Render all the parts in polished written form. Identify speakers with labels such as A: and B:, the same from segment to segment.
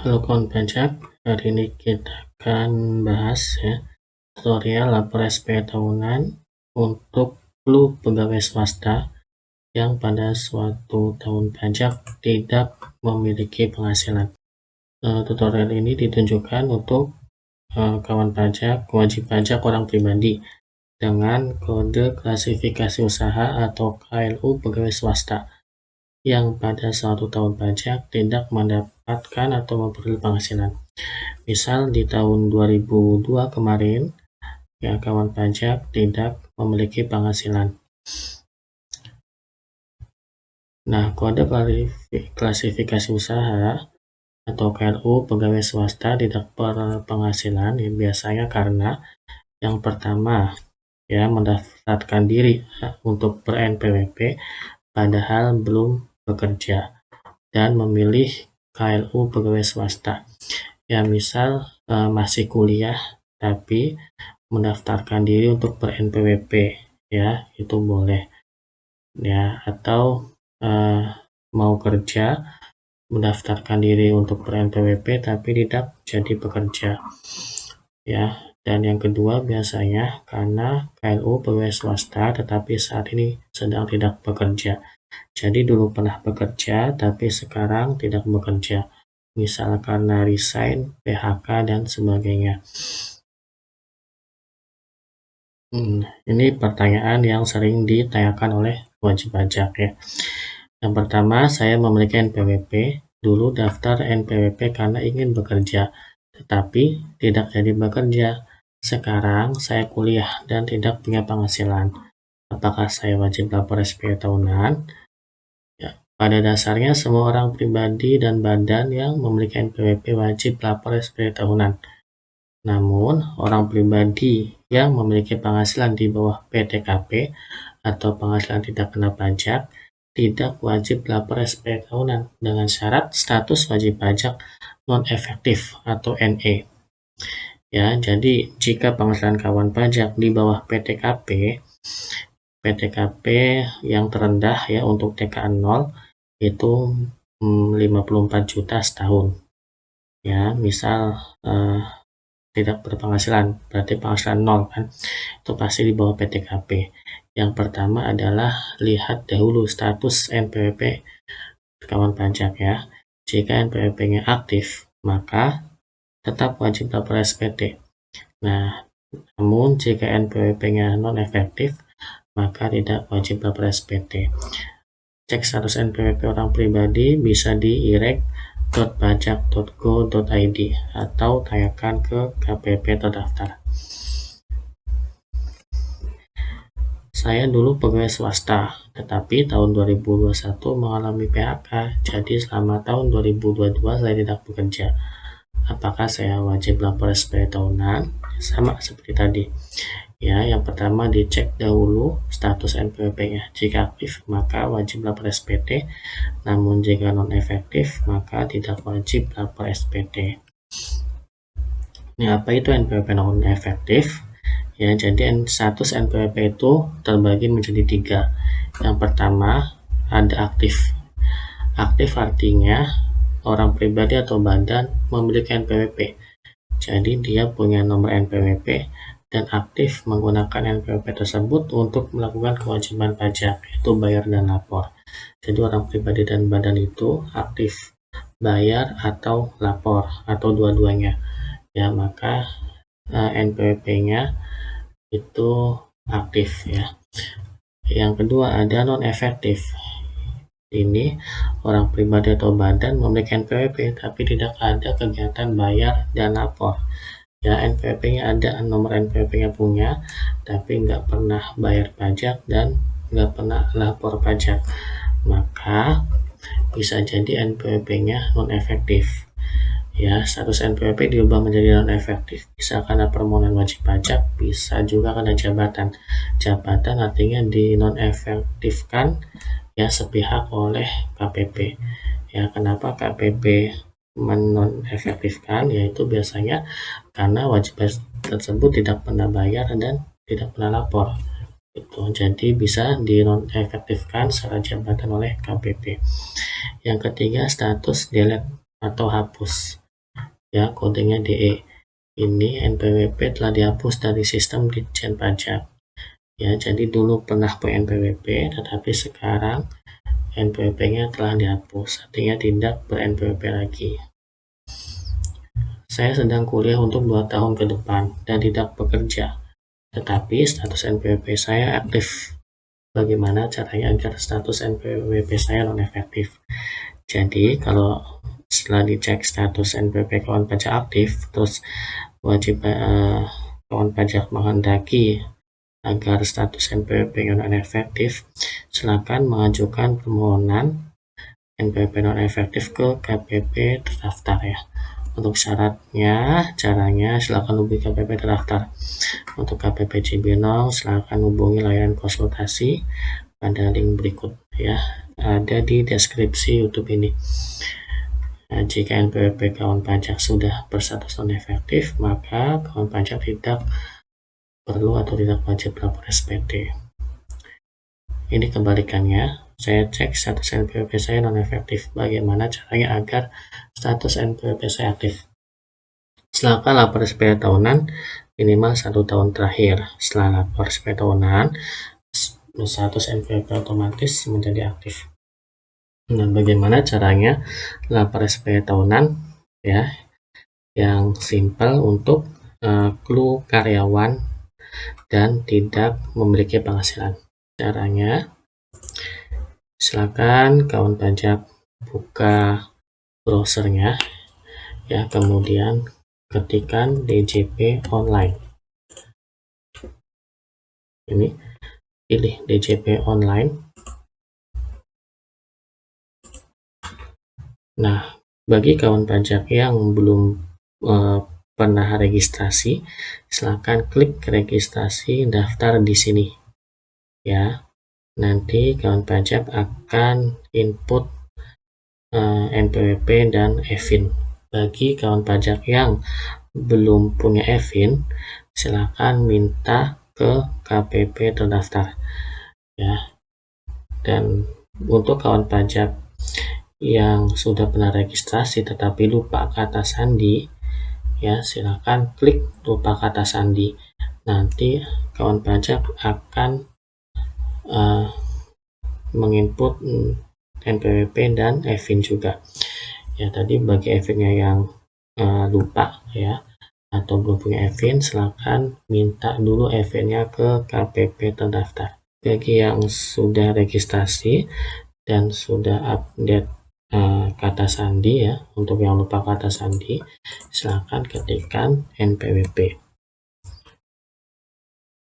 A: Halo kawan pajak, hari ini kita akan bahas tutorial lapor SPT tahunan untuk pegawai swasta yang pada suatu tahun pajak tidak memiliki penghasilan. Tutorial ini ditunjukkan untuk kawan pajak, wajib pajak orang pribadi dengan kode klasifikasi usaha atau KLU pegawai swasta yang pada suatu tahun pajak tidak mendapatkan atau memperoleh penghasilan. Misal di tahun 2002 kemarin, ya kawan pajak tidak memiliki penghasilan. Nah, kode klasifikasi usaha atau KLU pegawai swasta tidak berpenghasilan ya, biasanya karena yang pertama ya mendaftarkan diri untuk ber-NPWP padahal belum bekerja dan memilih KLU pegawai swasta. Ya misal masih kuliah tapi mendaftarkan diri untuk ber-NPWP ya, itu boleh ya. Atau mau kerja mendaftarkan diri untuk ber-NPWP tapi tidak jadi bekerja ya. Dan yang kedua biasanya karena KLU pegawai swasta tetapi saat ini sedang tidak bekerja. Jadi dulu pernah bekerja tapi sekarang tidak bekerja, misal karena resign, PHK, dan sebagainya. Ini pertanyaan yang sering ditanyakan oleh wajib pajak ya. Yang pertama, saya memiliki NPWP, dulu daftar NPWP karena ingin bekerja, tetapi tidak jadi bekerja. Sekarang saya kuliah dan tidak punya penghasilan. Apakah saya wajib lapor SPT tahunan? Ya, pada dasarnya semua orang pribadi dan badan yang memiliki NPWP wajib lapor SPT tahunan. Namun, orang pribadi yang memiliki penghasilan di bawah PTKP atau penghasilan tidak kena pajak tidak wajib lapor SPT tahunan dengan syarat status wajib pajak non-efektif atau NE. Ya, jadi jika penghasilan kawan pajak di bawah PTKP yang terendah ya untuk TKA 0 itu 54 juta setahun. Ya, misal tidak berpenghasilan, berarti penghasilan 0 kan, itu pasti di bawah PTKP. Yang pertama adalah lihat dahulu status NPWP kawan pajak ya. Jika NPWP-nya aktif, maka tetap wajib lapor SPT. Nah, namun jika NPWP-nya non-efektif, maka tidak wajib lapor SPT. Cek status NPWP orang pribadi bisa di irek.pajak.go.id atau tanyakan ke KPP terdaftar. Saya dulu pegawai swasta, tetapi tahun 2021 mengalami PHK, jadi selama tahun 2022 saya tidak bekerja. Apakah saya wajib lapor SPT tahunan? Sama seperti tadi. Ya, yang pertama dicek dahulu status NPWP-nya. Jika aktif, maka wajib lapor SPT. Namun jika non-efektif, maka tidak wajib lapor SPT. Ini apa itu NPWP non-efektif? Ya, jadi status NPWP itu terbagi menjadi 3. Yang pertama ada aktif. Aktif artinya orang pribadi atau badan memiliki NPWP. Jadi dia punya nomor NPWP dan aktif menggunakan NPWP tersebut untuk melakukan kewajiban pajak, yaitu bayar dan lapor. Jadi orang pribadi dan badan itu aktif bayar atau lapor atau dua-duanya. Ya, maka NPWP-nya itu aktif ya. Yang kedua ada non-efektif. Ini orang pribadi atau badan memiliki NPWP tapi tidak ada kegiatan bayar dan lapor. Ya, NPWP-nya ada, nomor NPWP-nya punya, tapi nggak pernah bayar pajak dan nggak pernah lapor pajak. Maka bisa jadi NPWP-nya non-efektif. Ya, status NPWP diubah menjadi non-efektif. Bisa karena permohonan wajib pajak, bisa juga karena jabatan. Jabatan artinya di non-efektifkan ya sepihak oleh KPP. Ya, kenapa KPP menonefektifkan? Yaitu biasanya karena wajib pajak tersebut tidak pernah bayar dan tidak pernah lapor. Jadi bisa dinonefektifkan secara jabatan oleh KPP. Yang ketiga status delete atau hapus. ya, kodenya DE. Ini NPWP telah dihapus dari sistem Ditjen Pajak. Ya, jadi dulu pernah punya NPWP, tetapi sekarang NPWP-nya telah dihapus, artinya tidak ber-NPWP lagi. Saya sedang kuliah untuk 2 tahun ke depan dan tidak bekerja, tetapi status NPWP saya aktif. Bagaimana caranya agar status NPWP saya non-efektif? Jadi, kalau setelah dicek status NPWP kawan pajak aktif, terus wajib kawan pajak menghendaki agar status NPWP non-efektif, silakan mengajukan permohonan NPWP non-efektif ke KPP terdaftar ya. Untuk syaratnya, caranya silakan hubungi KPP terdaftar. Untuk KPP Cibinong, silakan hubungi layanan konsultasi pada link berikut ya, ada di deskripsi YouTube ini. Nah, jika NPWP kawan pajak sudah berstatus non-efektif, maka kawan pajak tidak perlu atau tidak wajib lapor SPT. Ini kebalikannya, saya cek status NPWP saya non-efektif. Bagaimana caranya agar status NPWP saya aktif? Silakan lapor SPT tahunan minimal 1 tahun terakhir. Setelah lapor SPT tahunan, status NPWP otomatis menjadi aktif. Nah, bagaimana caranya lapor SPT tahunan? Ya, yang simpel untuk clue karyawan dan tidak memiliki penghasilan. Caranya, silakan kawan pajak buka browsernya ya, kemudian ketikkan DJP online. Ini pilih DJP online. Nah, bagi kawan pajak yang belum pernah registrasi, silakan klik registrasi daftar di sini ya. Nanti kawan pajak akan input NPWP dan EVIN. Bagi kawan pajak yang belum punya EVIN, silakan minta ke KPP terdaftar ya. Dan untuk kawan pajak yang sudah pernah registrasi tetapi lupa kata sandi ya, silakan klik lupa kata sandi. Nanti kawan pajak akan menginput NPWP dan EVIN juga ya. Tadi bagi EVIN-nya yang lupa ya atau belum punya EVIN, silakan minta dulu EVIN-nya ke KPP terdaftar. Bagi yang sudah registrasi dan sudah update kata sandi ya, untuk yang lupa kata sandi, silakan ketikkan NPWP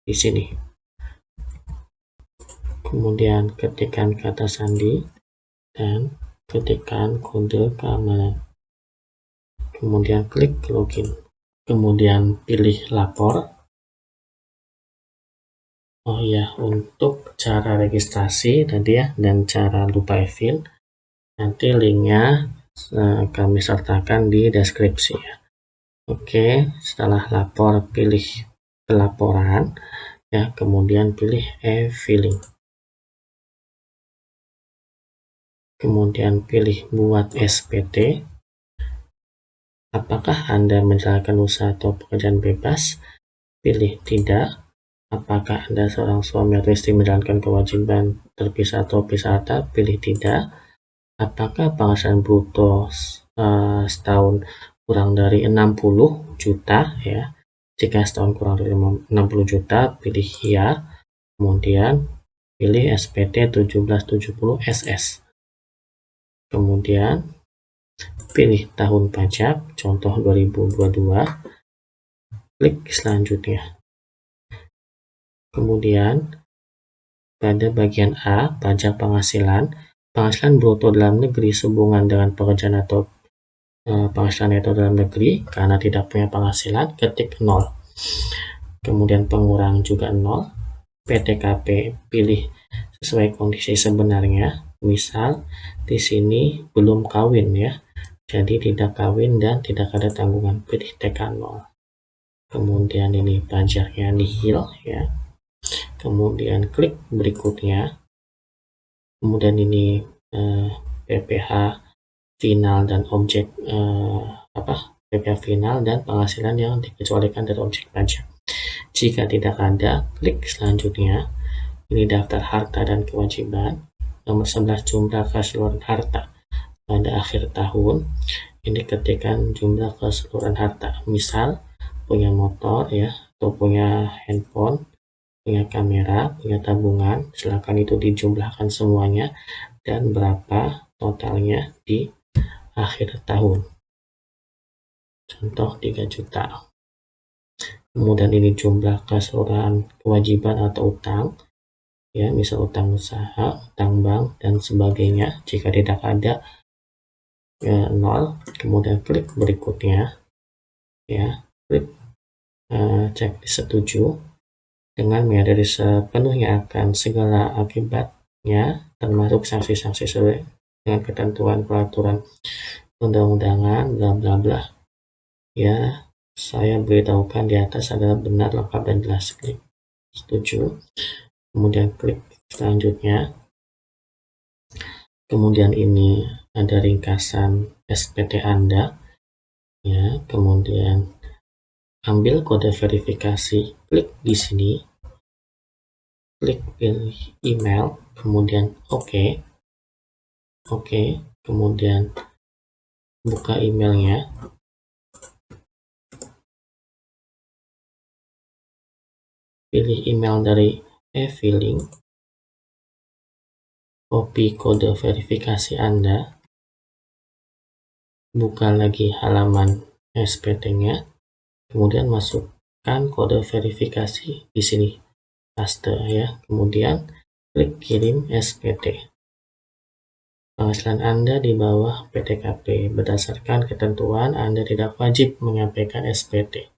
A: di sini. Kemudian ketikkan kata sandi dan ketikkan kode keamanan. Kemudian klik login. Kemudian pilih lapor. Oh ya, untuk cara registrasi tadi ya dan cara lupa EVIN, nanti linknya kami sertakan di deskripsi ya. Oke, setelah lapor pilih pelaporan ya, kemudian pilih e-filing. Kemudian pilih buat SPT. Apakah Anda menjalankan usaha atau pekerjaan bebas? Pilih tidak. Apakah Anda seorang suami atau istri menjalankan kewajiban terpisah atau pisah harta? Pilih tidak. Apakah penghasilan bruto setahun kurang dari 60 juta ya? Jika setahun kurang dari 60 juta, pilih ya. Kemudian pilih SPT 1770 SS. Kemudian pilih tahun pajak, contoh 2022, klik selanjutnya. Kemudian pada bagian A, pajak penghasilan bruto dalam negeri sehubungan dengan pekerjaan atau penghasilan neto dalam negeri, karena tidak punya penghasilan, ketik 0. Kemudian pengurang juga 0. PTKP pilih sesuai kondisi sebenarnya. Misal di sini belum kawin ya, jadi tidak kawin dan tidak ada tanggungan, pilih TK 0. Kemudian ini pajaknya nihil ya. Kemudian klik berikutnya. Kemudian PPh final dan objek PPh harga final dan penghasilan yang dikecualikan dari objek pajak. Jika tidak ada, klik selanjutnya. Ini daftar harta dan kewajiban. Nomor 11 jumlah keseluruhan harta pada akhir tahun. Ini ketikkan jumlah keseluruhan harta. Misal punya motor ya, atau punya handphone, punya kamera, punya tabungan, silakan itu dijumlahkan semuanya dan berapa totalnya di akhir tahun. Contoh 3 juta. Kemudian ini jumlah keseluruhan kewajiban atau utang, ya, misal utang usaha, utang bank, dan sebagainya. Jika tidak ada, ya, 0. Kemudian klik berikutnya, ya, klik cek setuju dengan menyadari sepenuhnya akan segala akibatnya, termasuk sanksi-sanksi sesuai dengan ketentuan peraturan undang-undangan, bla bla bla. Ya, saya beritahukan di atas adalah benar, lengkap, dan jelas. Klik setuju, kemudian klik selanjutnya. Kemudian ini ada ringkasan SPT Anda, ya. Kemudian ambil kode verifikasi, klik di sini, klik pilih email, kemudian oke, kemudian buka emailnya. Pilih email dari e-filing, copy kode verifikasi Anda, buka lagi halaman SPT-nya, kemudian masukkan kode verifikasi di sini, paste ya, kemudian klik kirim SPT. Penghasilan Anda di bawah PTKP. Berdasarkan ketentuan, Anda tidak wajib menyampaikan SPT,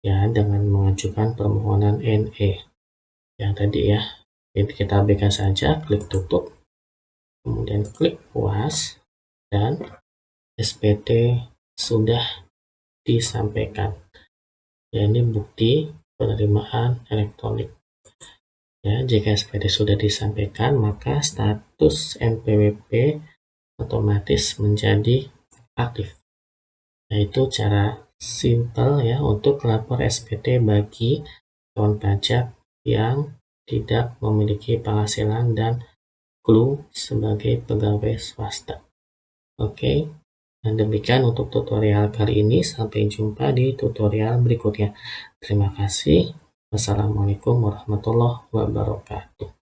A: ya, dengan mengajukan permohonan NE. Ya, tadi ya, kita abaikan saja, klik tutup, kemudian klik puas, dan SPT sudah disampaikan. Ya, ini bukti penerimaan elektronik. Ya, jika SPT sudah disampaikan, maka status NPWP otomatis menjadi aktif. Nah, itu cara simple ya untuk lapor SPT bagi kawan pajak yang tidak memiliki penghasilan dan clue sebagai pegawai swasta. Oke, dan demikian untuk tutorial kali ini. Sampai jumpa di tutorial berikutnya. Terima kasih. Wassalamualaikum warahmatullahi wabarakatuh.